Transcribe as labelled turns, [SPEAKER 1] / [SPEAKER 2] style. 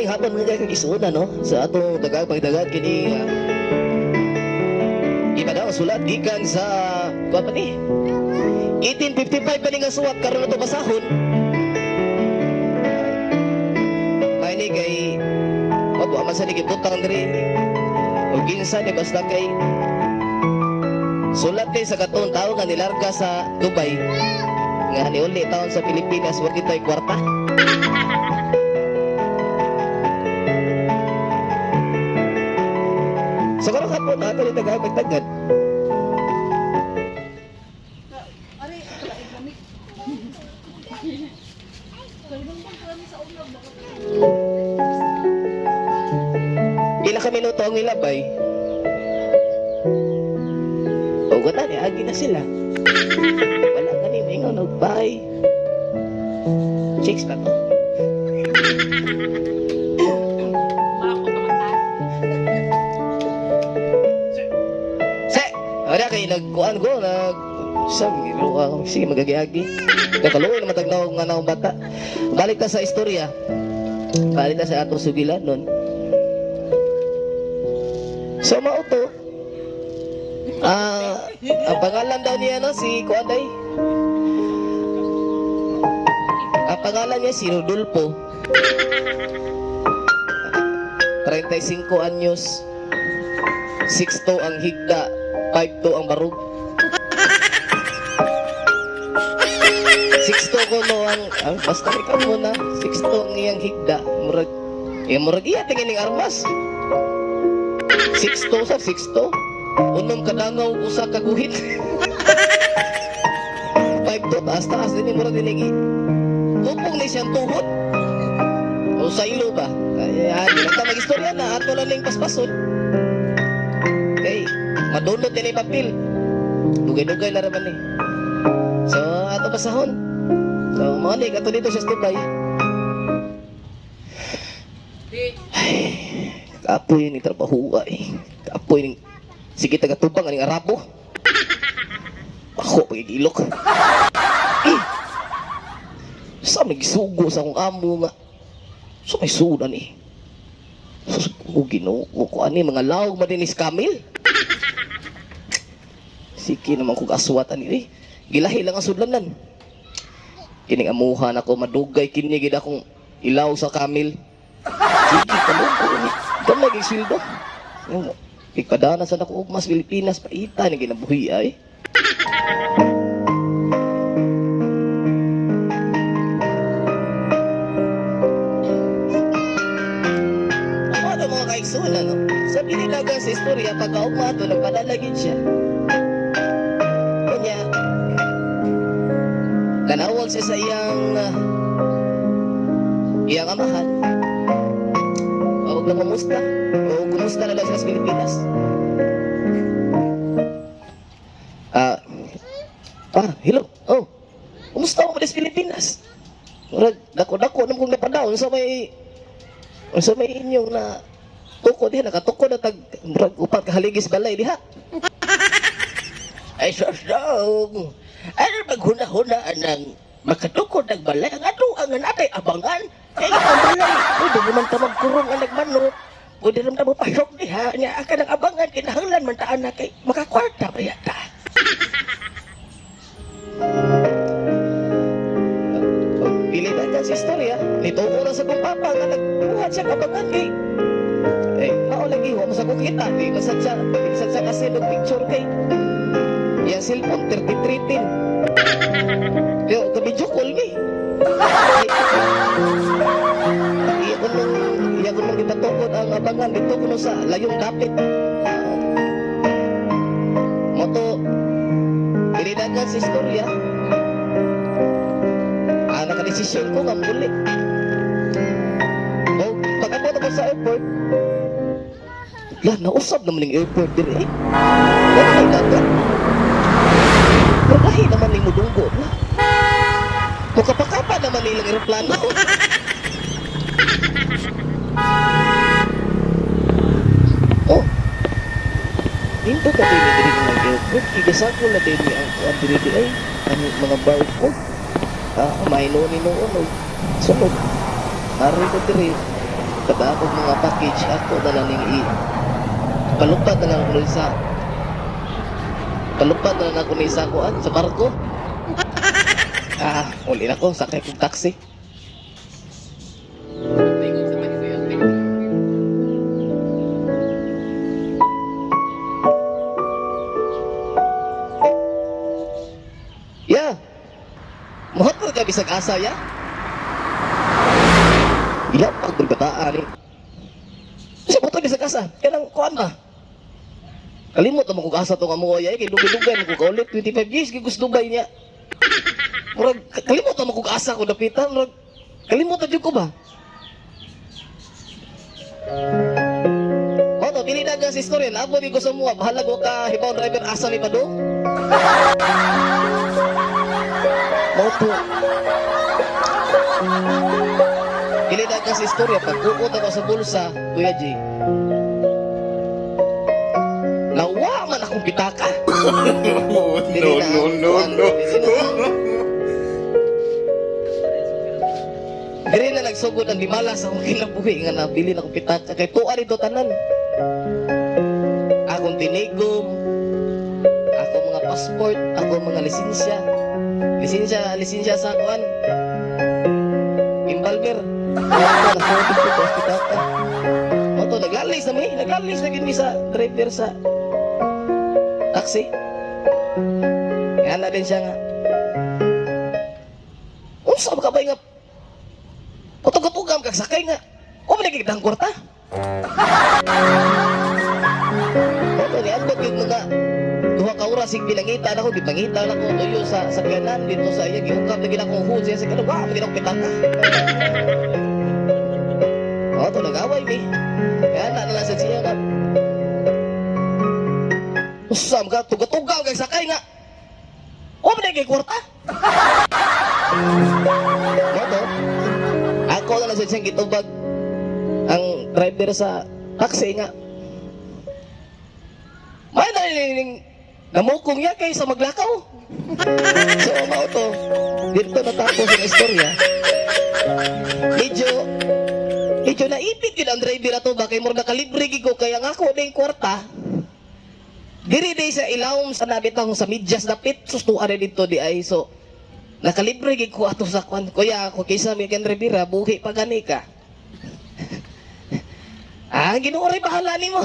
[SPEAKER 1] hapon mga kang isuna no sa atong pagdagat kini iba daw sulat gikan sa kuha pa ni 1855 pa ni nga suwat karon ato basahon ay ni kay wabo man sa ni gibutang diri ug ginsa ni basta kay sulat kay sa katong tawo nga nilarga sa Dubai nga niuli taon sa Pilipinas wa kitay kwarta. So karong hapon ato ni tagapagtagad. Pila ka minuto ang ilabay. O gata ni agi na sila. Wala ka ni mingaw nagbay. Chicks pa to. Ada kay nagkuan ko sabi ko sige magagi-agi. Nakaluoy na matagnaw nga naong bata. Balik ta sa istorya. Balik ta sa atong sugilan nun. So mao to. Ang pangalan daw niya no si Kuanday. Ang pangalan niya si Rodolfo. 35 anyos. 6'2" ang higda. 5'2" ang barug. 6'2" ko no ang basta ikaw muna. 6'2" ang iyang higda. Murag iya tingin ng armas. 6'2" sa 6'2". Unom kadangaw usa ka guhit. 5'2" taas din murag dinigi. Kupong ni siyang tuhod. O sa ilo ba? Ayan, di lang mag-istorya na ato lang ning paspason. Okay. Madunod din yung papel. Dugay-dugay na naman eh. So, ato basahon. So, manig, ato dito sa Dubai. Ay, kaapoy yung trabaho eh. Kaapoy yung sige tagatubang aning Arabo. Ako, pagigilok. Sa may sugo sa akong amo nga. So, may sudan eh. So, ginoo ko ani mga lawag madinis Kamil. Sige naman kong aswatan ini. Gilahi lang ang sudlanan. Kining amuhan ako madugay kini gid akong ilaw sa Kamil. Sige kalugo ni. Gamay gyud sildo. Ikadana sa nako mas Pilipinas paita ni ginabuhi ay. Ano mga kaigsunan no? Sabi nila sa istorya pagkaugma to nagpadalagin siya. Kanawag siya sa iyang amahan. O kumusta? O kumusta na lang siya sa Pilipinas? Hello. Oh, kumusta ako sa Pilipinas? Dako-dako naman kong napadaw sa may inyong na tuko diha, nakatuko na tag upat kahaligis balay diha. Ay sasawng. Ano maghuna-hunaan ng makatukod ng balay? Ang ato ang natay abangan? Kaya ang balay, pwede naman ka magkurong ang nagmanok. Pwede naman mo pasok diha. Niya ka ng abangan, kinahanglan man taan na kay makakwarta pa yata. Pili na sa istorya, nito oras sa kong papa nga nagbuhat siya kabangan kay lagi, huwag mo sa kukita. Di masad siya kasi ng picture kay yang cellphone 3310. Yo, kabidyo call ni. Iya ko nung ipatukod ang abangan dito kuno sa layong dapit. Moto ilidagan sa istorya. Nakadesisyon ko nga muli. O, pag-abot ako sa airport, nausap naman yung airport din eh. Ay dagat. Berlahi naman yung mudunggo na. Mukapakapa naman nilang aeroplano. Oh, dito ka din ng airport. Igasako na din ang diri ay ang mga barcode. Maino ni noon. Sunod. Nari ko diri. kada akong mga package ako na lang ning palupad na lang ako sa palupad na lang ako ni sa kuan sa barko. Uli na ko sakay kong taxi. Ya, mohon mo ka bisag asa ya. Iya pag berkataan ni. Sa buto bisag asa, kanang kuan ba? Kalimot naman kung asa to nga mo ay kay dugay-dugay mo ko ulit 25 years kay gusto Dubai niya. Murag kalimot naman kung asa ko dapitan, murag kalimot na jud ko ba? Oto, dili na sa istorya, abo di ko sa mga bahala ko ka hibaw driver asa mi pa do. Oto. Dili na sa istorya, pag-uot ako sa bulsa, Kuya G. Nawa man akong pitaka. No. Dili na nagsugod ang limala sa akong kinabuhi nga nabili na akong pitaka. Kay tuwa rito tanan. Akong tinigom, akong mga passport, akong mga lisensya. Lisensya sa kuan. Imbalber. Kaya ako nasugod ko sa pitaka. Oto, naglalis na gini sa driver sa taxi. Kaya na din siya nga. Unsa ba ka ba nga? Patugam-tugam kag sakay nga. O ba nagigdang kwarta? Oto, niambot yung mga duha ka oras yung pinangitan ako, gipangitan ako tuyo sa sakyanan dito sa iya, giukap na ginakong hood siya sa kanang, wah, maginakong pitaka. Oto, nag-away mi. Kaya na sa siya nga. Usam ka, tuga-tugaw kay sakay nga. O ba nagiging kwarta? Oto, ako na lang sa siyang gitubag ang driver sa taxi nga. May naliling namukong niya kay sa maglakaw. So, mauto, dito natapos ang istorya. Medyo naipit yun ang driver na to ba? Kaya mo nakalibre ko kaya nga ako na yung kwarta. Diri day sa ilawom sa nabitang sa medyas dapit. Sustuan na dito di ay. So, nakalibre ko ato sa kwan. Kuya ako kaysa may kan Rivera, buhi pa gani ka. Ginoo rin bahala ni mo.